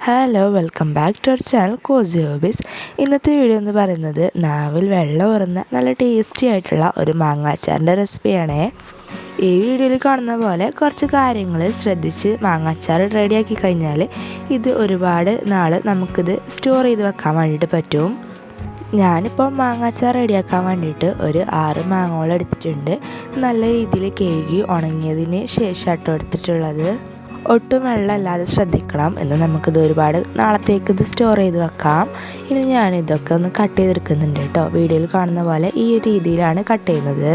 Hello welcome back to our channel cozy hobbies. ഇന്നത്തെ video എന്ന് പറയുന്നത് നാവിൽ വെള്ളം ഉറന്ന നല്ല ടേസ്റ്റി ആയിട്ടുള്ള ഒരു മാങ്ങാച്ചാറിൻ്റെ റെസിപ്പിയാണേ. ഈ വീഡിയോയിൽ കാണുന്ന പോലെ കുറച്ച് കാര്യങ്ങൾ ശ്രദ്ധിച്ച് മാങ്ങാച്ചാർ റെഡിയാക്കി കഴിഞ്ഞാൽ ഇത് ഒരുപാട് നാൾ നമുക്കിത് സ്റ്റോർ ചെയ്ത് വെക്കാൻ വേണ്ടിയിട്ട് പറ്റും. ഞാനിപ്പോൾ മാങ്ങാച്ചാർ റെഡിയാക്കാൻ വേണ്ടിയിട്ട് ഒരു 6 മാങ്ങകൾ എടുത്തിട്ടുണ്ട്. നല്ല രീതിയിൽ കഴുകി ഉണങ്ങിയതിന് ശേഷം എടുത്തിട്ടുള്ളത്. ഒട്ടും വെള്ളമല്ലാതെ ശ്രദ്ധിക്കണം. എന്ന് നമുക്കിത് ഒരുപാട് നാളത്തേക്ക് ഇത് സ്റ്റോർ ചെയ്ത് വെക്കാം. ഇനി ഞാനിതൊക്കെ ഒന്ന് കട്ട് ചെയ്തെടുക്കുന്നുണ്ട് കേട്ടോ. വീഡിയോയിൽ കാണുന്ന പോലെ ഈ രീതിയിലാണ് കട്ട് ചെയ്യുന്നത്.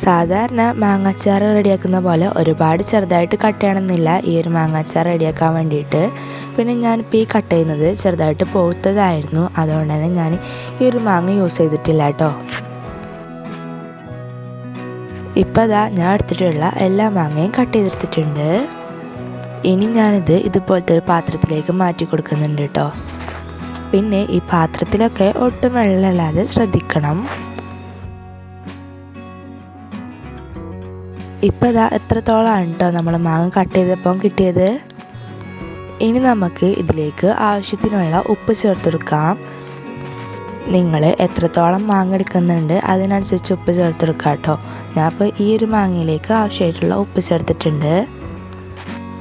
സാധാരണ മാങ്ങാച്ചാർ റെഡിയാക്കുന്ന പോലെ ഒരുപാട് ചെറുതായിട്ട് കട്ട് ചെയ്യണമെന്നില്ല ഈ ഒരു മാങ്ങാച്ചാർ റെഡിയാക്കാൻ വേണ്ടിയിട്ട്. പിന്നെ ഞാനിപ്പോൾ ഈ കട്ട് ചെയ്യുന്നത് ചെറുതായിട്ട് പഴുത്തതായിരുന്നു, അതുകൊണ്ട് തന്നെ ഞാൻ ഈ ഒരു മാങ്ങ യൂസ് ചെയ്തിട്ടില്ല കേട്ടോ. ഇപ്പോൾ അതാ ഞാൻ എടുത്തിട്ടുള്ള എല്ലാ മാങ്ങയും കട്ട് ചെയ്തെടുത്തിട്ടുണ്ട്. ഇനി ഞാനിത് ഇതുപോലത്തെ ഒരു പാത്രത്തിലേക്ക് മാറ്റി കൊടുക്കുന്നുണ്ട് കേട്ടോ. പിന്നെ ഈ പാത്രത്തിലൊക്കെ ഒട്ടും വെള്ളമില്ലാതെ ശ്രദ്ധിക്കണം. ഇപ്പോൾ ഇതാ എത്രത്തോളമാണ് കേട്ടോ നമ്മൾ മാങ്ങ കട്ട് ചെയ്തപ്പോൾ കിട്ടിയത്. ഇനി നമുക്ക് ഇതിലേക്ക് ആവശ്യത്തിനുള്ള ഉപ്പ് ചേർത്ത് കൊടുക്കാം. നിങ്ങൾ എത്രത്തോളം മാങ്ങ എടുക്കുന്നുണ്ട് അതിനനുസരിച്ച് ഉപ്പ് ചേർത്തെടുക്കുക കേട്ടോ. ഞാൻ ഇപ്പോൾ ഈ ഒരു മാങ്ങയിലേക്ക് ആവശ്യമായിട്ടുള്ള ഉപ്പ് ചേർത്തിട്ടുണ്ട്.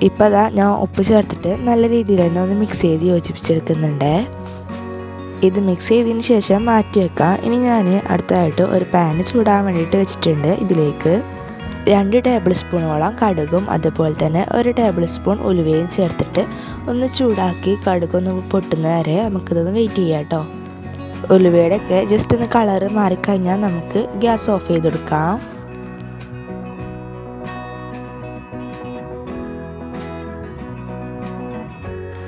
ഇപ്പോൾ അതാ ഞാൻ ഉപ്പ് ചേർത്തിട്ട് നല്ല രീതിയിൽ തന്നെ ഒന്ന് മിക്സ് ചെയ്ത് യോജിപ്പിച്ചെടുക്കുന്നുണ്ട്. ഇത് മിക്സ് ചെയ്തതിന് ശേഷം മാറ്റി വെക്കാം. ഇനി ഞാൻ അടുത്തതായിട്ട് ഒരു പാന് ചൂടാൻ വേണ്ടിയിട്ട് വെച്ചിട്ടുണ്ട്. ഇതിലേക്ക് 2 ടേബിൾ സ്പൂണോളം കടുകും അതുപോലെ തന്നെ 1 ടേബിൾ സ്പൂൺ ഉലുവയും ചേർത്തിട്ട് ഒന്ന് ചൂടാക്കി കടുകൊന്ന് പൊട്ടുന്ന വരെ നമുക്കിതൊന്ന് വെയിറ്റ് ചെയ്യാം കേട്ടോ. ഉലുവയുടെ ഒക്കെ ജസ്റ്റ് ഒന്ന് കളറ് മാറിക്കഴിഞ്ഞാൽ നമുക്ക് ഗ്യാസ് ഓഫ് ചെയ്ത് കൊടുക്കാം.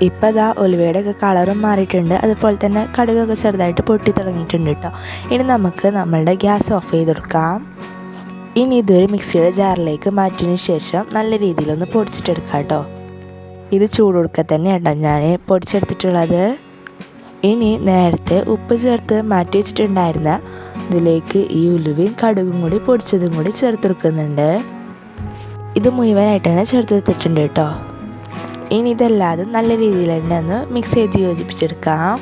ഇപ്പോൾ അതാ ഉലുവയുടെ ഒക്കെ കളറും മാറിയിട്ടുണ്ട്, അതുപോലെ തന്നെ കടുകൊക്കെ ചെറുതായിട്ട് പൊട്ടി തുടങ്ങിയിട്ടുണ്ട് കേട്ടോ. ഇനി നമുക്ക് നമ്മളുടെ ഗ്യാസ് ഓഫ് ചെയ്ത് കൊടുക്കാം. ഇനി ഇതൊരു മിക്സിയുടെ ജാറിലേക്ക് മാറ്റിയതിന് ശേഷം നല്ല രീതിയിലൊന്ന് പൊടിച്ചിട്ടെടുക്കാം കേട്ടോ. ഇത് ചൂട് കൊടുക്കുക തന്നെയാണ് ഞാൻ പൊടിച്ചെടുത്തിട്ടുള്ളത്. ഇനി നേരത്തെ ഉപ്പ് ചേർത്ത് മാറ്റി വെച്ചിട്ടുണ്ടായിരുന്ന ഇതിലേക്ക് ഈ ഉലുവയും കടുകും കൂടി പൊടിച്ചതും കൂടി ചേർത്തെടുക്കുന്നുണ്ട്. ഇത് മുഴുവനായിട്ട് തന്നെ ചേർത്തെടുത്തിട്ടുണ്ട് കേട്ടോ. ഇനി ഇതെല്ലാതും നല്ല രീതിയിൽ തന്നെ ഒന്ന് മിക്സ് ചെയ്ത് യോജിപ്പിച്ചെടുക്കാം.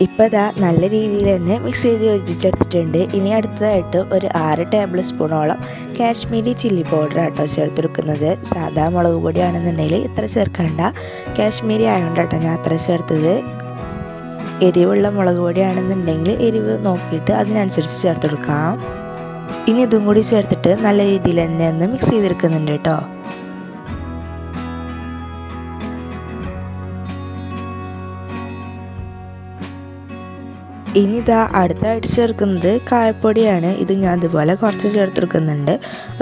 ഇപ്പോൾ ഇതാ നല്ല രീതിയിൽ തന്നെ മിക്സ് ചെയ്ത് യോജിപ്പിച്ചെടുത്തിട്ടുണ്ട്. ഇനി അടുത്തതായിട്ട് ഒരു 6 ടേബിൾ സ്പൂണോളം കാശ്മീരി ചില്ലി പൗഡർ ആട്ടോ ചേർത്തെടുക്കുന്നത്. സാധാ മുളക് പൊടിയാണെന്നുണ്ടെങ്കിൽ ഇത്ര ചേർക്കണ്ട, കാശ്മീരി ആയതുകൊണ്ട് കേട്ടോ ഞാൻ അത്ര ചേർത്തത്. എരിവുള്ള മുളക് പൊടിയാണെന്നുണ്ടെങ്കിൽ എരിവ് നോക്കിയിട്ട് അതിനനുസരിച്ച് ചേർത്തെടുക്കാം. ഇനി ഇതും കൂടി ചേർത്തിട്ട് നല്ല രീതിയിൽ തന്നെ ഒന്ന് മിക്സ് ചെയ്തെടുക്കുന്നുണ്ട് കേട്ടോ. ഇനി ഇതാ അടുത്തായിട്ട് ചേർക്കുന്നത് കായപ്പൊടിയാണ്. ഇത് ഞാൻ അതുപോലെ കുറച്ച് ചേർത്തെടുക്കുന്നുണ്ട്.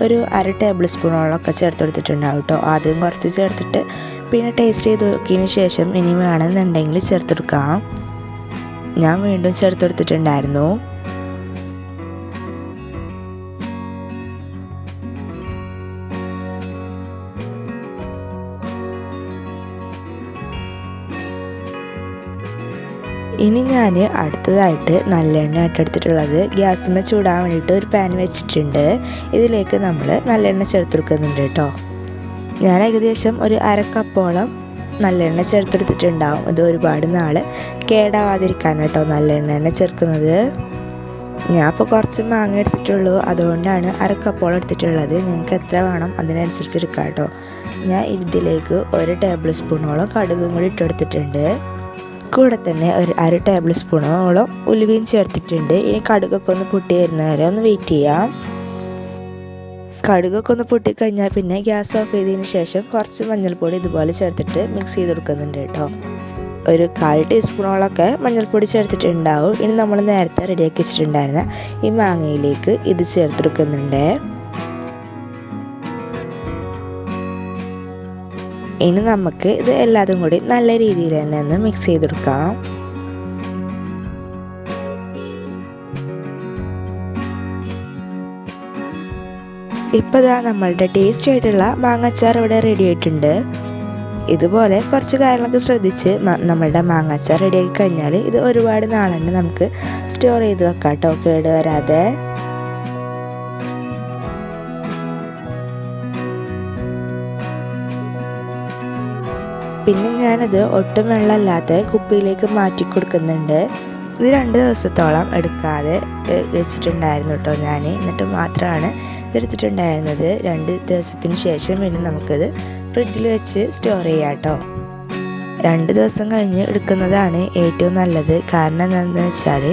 ഒരു 1/2 ടേബിൾ സ്പൂണോളമൊക്കെ ചേർത്തെടുത്തിട്ടുണ്ടാവും കേട്ടോ. ആദ്യം കുറച്ച് ചേർത്തിട്ട് പിന്നെ ടേസ്റ്റ് ചെയ്ത് നോക്കിയതിന് ശേഷം ഇനി വേണമെന്നുണ്ടെങ്കിൽ ചേർത്തെടുക്കാം. ഞാൻ വീണ്ടും ചേർത്തെടുത്തിട്ടുണ്ടായിരുന്നു. ഇനി ഞാൻ അടുത്തതായിട്ട് നല്ലെണ്ണ എടുത്തിട്ടുള്ളത് ഗ്യാസിന്മേൽ ചൂടാൻ വേണ്ടിയിട്ട് ഒരു പാൻ വെച്ചിട്ടുണ്ട്. ഇതിലേക്ക് നമ്മൾ നല്ലെണ്ണ ചേർത്തെടുക്കുന്നുണ്ട് കേട്ടോ. ഞാൻ ഏകദേശം ഒരു 1/2 കപ്പോളം നല്ലെണ്ണ ചേർത്തെടുത്തിട്ടുണ്ടാവും. ഇത് ഒരുപാട് നാൾ കേടാവാതിരിക്കാൻ കേട്ടോ നല്ലെണ്ണ തന്നെ ചേർക്കുന്നത്. ഞാൻ ഇപ്പോൾ കുറച്ച് മാങ്ങ എടുത്തിട്ടുള്ളൂ, അതുകൊണ്ടാണ് 1/2 കപ്പോളം എടുത്തിട്ടുള്ളത്. നിങ്ങൾക്ക് എത്ര വേണം അതിനനുസരിച്ച് എടുക്കാം കേട്ടോ. ഞാൻ ഇതിലേക്ക് 1 ടേബിൾ സ്പൂണോളം കടുകും കൂടി ഇട്ടെടുത്തിട്ടുണ്ട്. കൂടെ തന്നെ ഒരു 1/2 ടേബിൾ സ്പൂണോളം ഉലുവയും ചേർത്തിട്ടുണ്ട്. ഇനി കടുകൊക്കെ ഒന്ന് പൊട്ടി വരുന്ന വരെ ഒന്ന് വെയിറ്റ് ചെയ്യാം. കടുകൊക്കെ ഒന്ന് പൊട്ടിക്കഴിഞ്ഞാൽ പിന്നെ ഗ്യാസ് ഓഫ് ചെയ്തതിന് ശേഷം കുറച്ച് മഞ്ഞൾപ്പൊടി ഇതുപോലെ ചേർത്തിട്ട് മിക്സ് ചെയ്ത് കൊടുക്കുന്നുണ്ട് കേട്ടോ. ഒരു 1/4 ടീസ്പൂണോളമൊക്കെ മഞ്ഞൾപ്പൊടി ചേർത്തിട്ടുണ്ടാവും. ഇനി നമ്മൾ നേരത്തെ റെഡിയാക്കി വെച്ചിട്ടുണ്ടായിരുന്ന ഈ മാങ്ങയിലേക്ക് ഇത് ചേർത്തെടുക്കുന്നുണ്ട്. ഇനി നമുക്ക് ഇത് എല്ലാതും കൂടി നല്ല രീതിയിൽ തന്നെ ഒന്ന് മിക്സ് ചെയ്തെടുക്കാം. ഇപ്പോൾ ഇതാ നമ്മളുടെ ടേസ്റ്റി ആയിട്ടുള്ള മാങ്ങാച്ചാർ ഇവിടെ റെഡി ആയിട്ടുണ്ട്. ഇതുപോലെ കുറച്ച് കാര്യങ്ങളൊക്കെ ശ്രദ്ധിച്ച് നമ്മളുടെ മാങ്ങാച്ചാർ റെഡിയാക്കി കഴിഞ്ഞാൽ ഇത് ഒരുപാട് നാൾ തന്നെ നമുക്ക് സ്റ്റോർ ചെയ്ത് വെക്കാം കേട്ടോ, കേട് വരാതെ. പിന്നെ ഞാനത് ഒട്ടും വെള്ളമില്ലാത്ത കുപ്പിയിലേക്ക് മാറ്റി കൊടുക്കുന്നുണ്ട്. ഇത് 2 ദിവസത്തോളം എടുക്കാതെ വെച്ചിട്ടുണ്ടായിരുന്നു കേട്ടോ ഞാൻ. എന്നിട്ട് മാത്രമാണ് ഇതെടുത്തിട്ടുണ്ടായിരുന്നത്. 2 ദിവസത്തിന് ശേഷം പിന്നെ നമുക്കിത് ഫ്രിഡ്ജിൽ വെച്ച് സ്റ്റോർ ചെയ്യാം കേട്ടോ. 2 ദിവസം കഴിഞ്ഞ് എടുക്കുന്നതാണ് ഏറ്റവും നല്ലത്. കാരണം എന്താണെന്ന് വെച്ചാൽ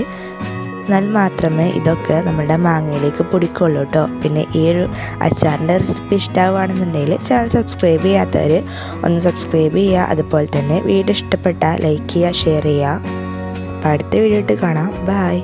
എന്നാൽ മാത്രമേ ഇതൊക്കെ നമ്മുടെ മാങ്ങയിലേക്ക് പിടിക്കുള്ളൂ കേട്ടോ. പിന്നെ ഈ ഒരു അച്ചാറിൻ്റെ റെസിപ്പി ഇഷ്ടമാവുകയാണെന്നുണ്ടെങ്കിൽ ചാനൽ സബ്സ്ക്രൈബ് ചെയ്യാത്തവർ ഒന്ന് സബ്സ്ക്രൈബ് ചെയ്യുക. അതുപോലെ തന്നെ വീഡിയോ ഇഷ്ടപ്പെട്ടാൽ ലൈക്ക് ചെയ്യുക, ഷെയർ ചെയ്യുക. അപ്പോൾ അടുത്ത വീഡിയോ ഇട്ട് കാണാം. ബൈ.